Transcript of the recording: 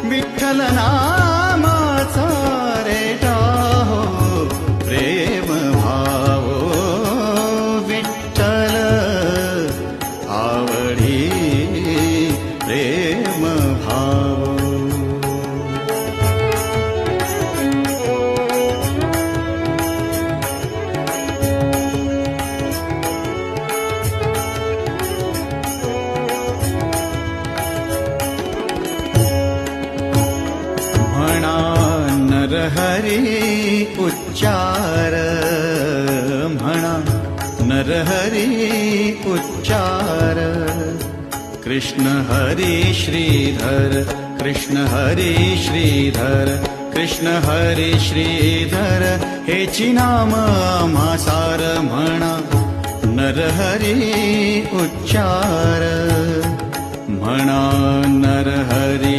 विठ्ठल नामाचा रेटा हो प्रेम भाव विठ्ठल आवडी प्रेम भाव म्हणा नरहरी उच्चार म्हणा नरहरी उच्चार कृष्ण हरी श्रीधर कृष्ण हरी श्रीधर कृष्ण हरी श्रीधर हेची नाम आम्हा सार म्हणा नरहरी उच्चार म्हणा नरहरी